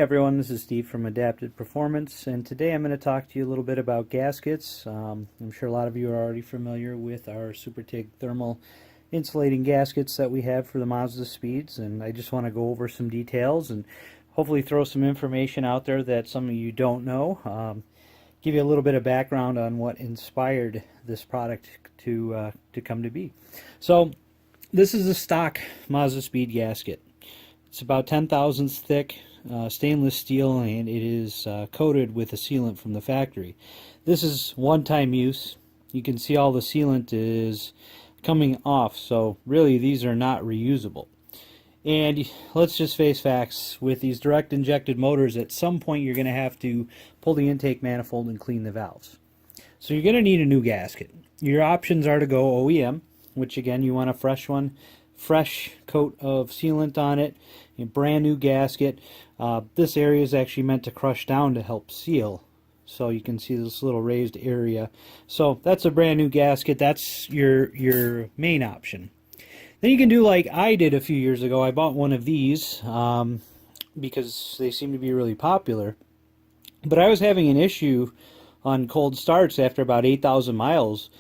everyone, this is Steve from Adapted Performance, and today I'm going to talk to you a little bit about gaskets. I'm sure a lot of you are already familiar with our Super Tig thermal insulating gaskets that we have for the Mazdaspeeds, and I just want to go over some details and hopefully throw some information out there that some of you don't know. Give you a little bit of background on what inspired this product to come to be. So this is a stock Mazdaspeed gasket. It's about 10 thousandths thick, stainless steel, and it is coated with a sealant from the factory. This is one-time use. You can see all the sealant is coming off, so really these are not reusable. And let's just face facts, with these direct injected motors, at some point you're going to have to pull the intake manifold and clean the valves. So you're going to need a new gasket. Your options are to go OEM, which again you want a fresh one, fresh coat of sealant on it, a brand new gasket. This area is actually meant to crush down to help seal, so you can see this little raised area. So that's a brand new gasket. That's your main option. Then you can do like I did a few years ago. I bought one of these because they seem to be really popular, but I was having an issue on cold starts after about 8,000 miles.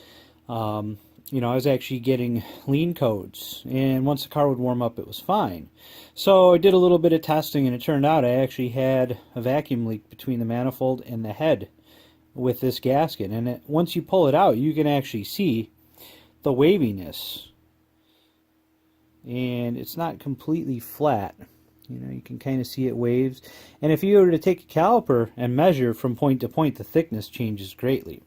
You know, I was actually getting lean codes, and once the car would warm up, it was fine. So I did a little bit of testing, and it turned out I actually had a vacuum leak between the manifold and the head with this gasket. And once you pull it out, you can actually see the waviness, and it's not completely flat. You know, you can kind of see it waves. And if you were to take a caliper and measure from point to point, the thickness changes greatly.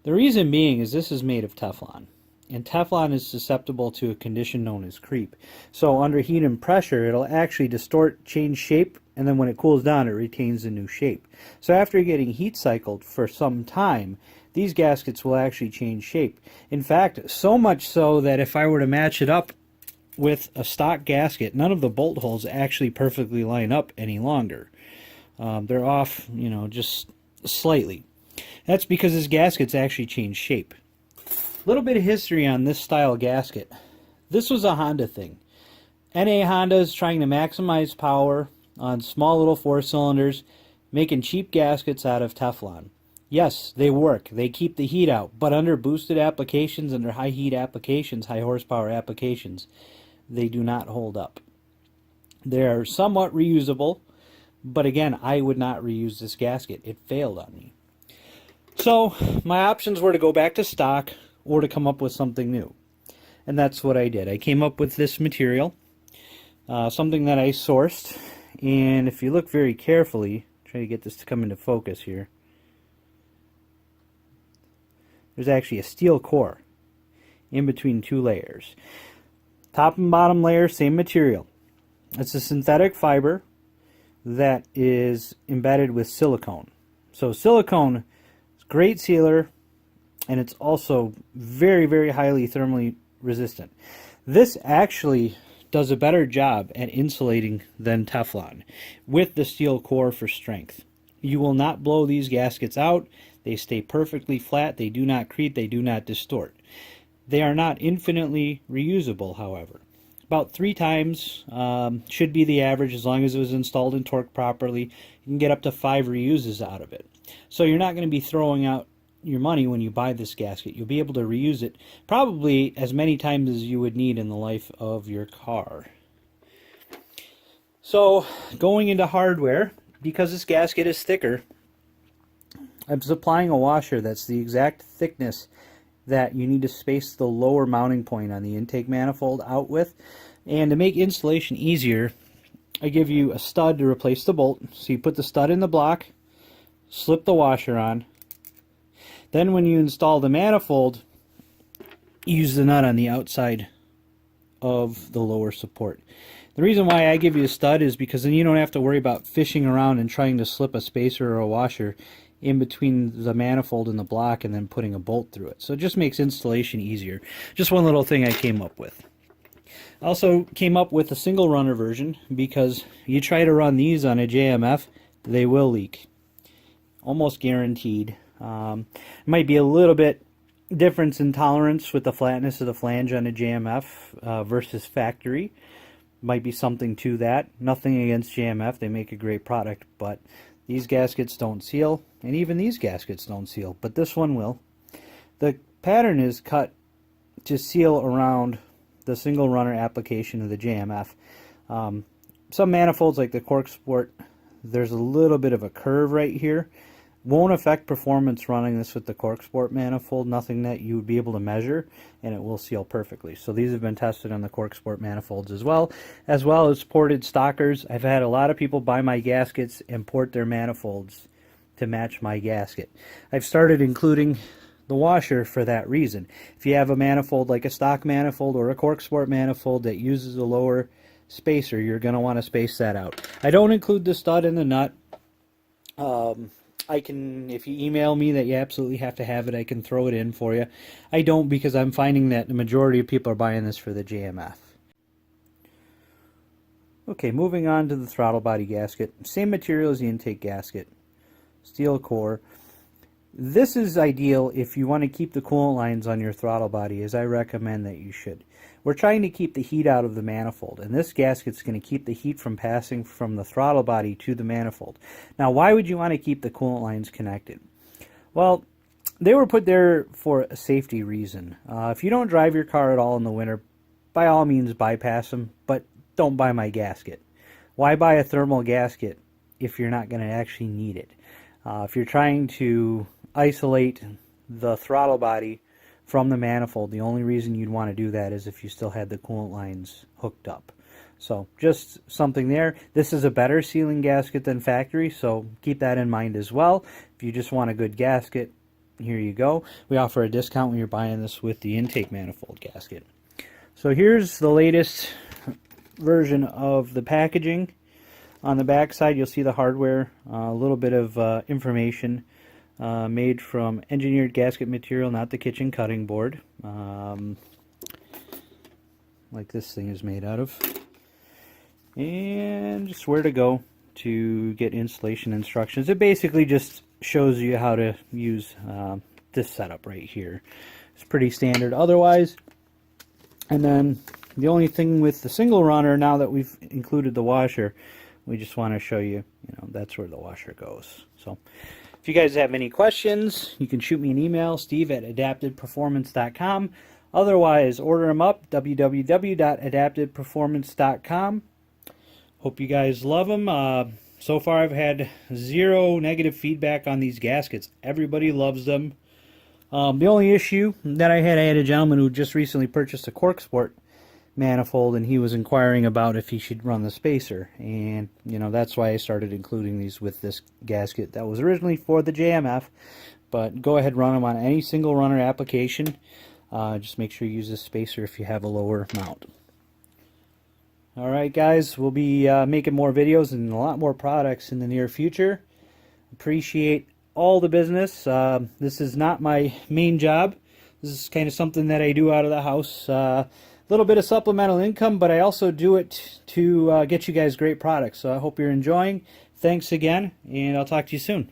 The reason being is this is made of Teflon, and Teflon is susceptible to a condition known as creep. So under heat and pressure, it'll actually distort, change shape, and then when it cools down, it retains a new shape. So after getting heat cycled for some time, these gaskets will actually change shape. In fact, so much so that if I were to match it up with a stock gasket, none of the bolt holes actually perfectly line up any longer. They're off, you know, just slightly. That's because this gasket's actually changed shape. A little bit of history on this style gasket. This was a Honda thing. NA Honda is trying to maximize power on small little 4 cylinders, making cheap gaskets out of Teflon. Yes, they work. They keep the heat out, but under boosted applications, under high heat applications, high horsepower applications, they do not hold up. They're somewhat reusable, but again, I would not reuse this gasket. It failed on me. So my options were to go back to stock or to come up with something new. And that's what I did. I came up with this material, something that I sourced. And if you look very carefully, try to get this to come into focus here, there's actually a steel core in between 2 layers. Top and bottom layer, same material. It's a synthetic fiber that is embedded with silicone. So silicone, great sealer, and it's also very, very highly thermally resistant. This actually does a better job at insulating than Teflon with the steel core for strength. You will not blow these gaskets out. They stay perfectly flat. They do not creep. They do not distort. They are not infinitely reusable, however. About 3 times should be the average as long as it was installed and torqued properly. You can get up to 5 reuses out of it. So you're not going to be throwing out your money when you buy this gasket. You'll be able to reuse it probably as many times as you would need in the life of your car. So going into hardware, because this gasket is thicker, I'm supplying a washer that's the exact thickness that you need to space the lower mounting point on the intake manifold out with. And to make installation easier, I give you a stud to replace the bolt. So you put the stud in the block, slip the washer on. Then when you install the manifold, use the nut on the outside of the lower support. The reason why I give you a stud is because then you don't have to worry about fishing around and trying to slip a spacer or a washer in between the manifold and the block and then putting a bolt through it. So it just makes installation easier. Just one little thing I came up with. I also came up with a single runner version because you try to run these on a JMF, they will leak. Almost guaranteed. It might be a little bit difference in tolerance with the flatness of the flange on a JMF versus factory, Might be something to that. Nothing against JMF, they make a great product, but these gaskets don't seal, and even these gaskets don't seal, but this one will. The pattern is cut to seal around the single runner application of the JMF. Some manifolds like the Cork Sport, there's a little bit of a curve right here. Won't affect performance running this with the Cork Sport manifold, nothing that you would be able to measure, and it will seal perfectly. So these have been tested on the Cork Sport manifolds as well as ported stockers. I've had a lot of people buy my gaskets and port their manifolds to match my gasket. I've started including the washer for that reason. If you have a manifold like a stock manifold or a Cork Sport manifold that uses a lower spacer, you're going to want to space that out. I don't include the stud and the nut. I can, if you email me that you absolutely have to have it, I can throw it in for you. I don't, because I'm finding that the majority of people are buying this for the JMF. Okay, moving on to the throttle body gasket. Same material as the intake gasket. Steel core. This is ideal if you want to keep the coolant lines on your throttle body, as I recommend that you should. We're trying to keep the heat out of the manifold, and this gasket's going to keep the heat from passing from the throttle body to the manifold. Now, why would you want to keep the coolant lines connected? Well, they were put there for a safety reason. If you don't drive your car at all in the winter, by all means bypass them, but don't buy my gasket. Why buy a thermal gasket if you're not going to actually need it? If you're trying to isolate the throttle body from the manifold, the only reason you'd want to do that is if you still had the coolant lines hooked up. So just something there. This is a better sealing gasket than factory, so keep that in mind as well. If you just want a good gasket, here you go. We offer a discount when you're buying this with the intake manifold gasket. So here's the latest version of the packaging. On the back side, you'll see the hardware, a little bit of information. Made from engineered gasket material, not the kitchen cutting board, like this thing is made out of. And just where to go to get installation instructions. It basically just shows you how to use this setup right here. It's pretty standard otherwise. And then the only thing with the single runner, now that we've included the washer, we just want to show you, that's where the washer goes. So if you guys have any questions, you can shoot me an email, steve@adaptedperformance.com. Otherwise, order them up, www.adaptedperformance.com. Hope you guys love them. So far, I've had 0 negative feedback on these gaskets. Everybody loves them. The only issue that I had a gentleman who just recently purchased a Cork Sport manifold, and he was inquiring about if he should run the spacer, and that's why I started including these with this gasket that was originally for the JMF. But go ahead, run them on any single runner application. Just make sure you use a spacer if you have a lower mount. Alright guys, we'll be making more videos and a lot more products in the near future. Appreciate all the business. This is not my main job. This is kind of something that I do out of the house. Little bit of supplemental income, but I also do it to get you guys great products. So I hope you're enjoying. Thanks again, and I'll talk to you soon.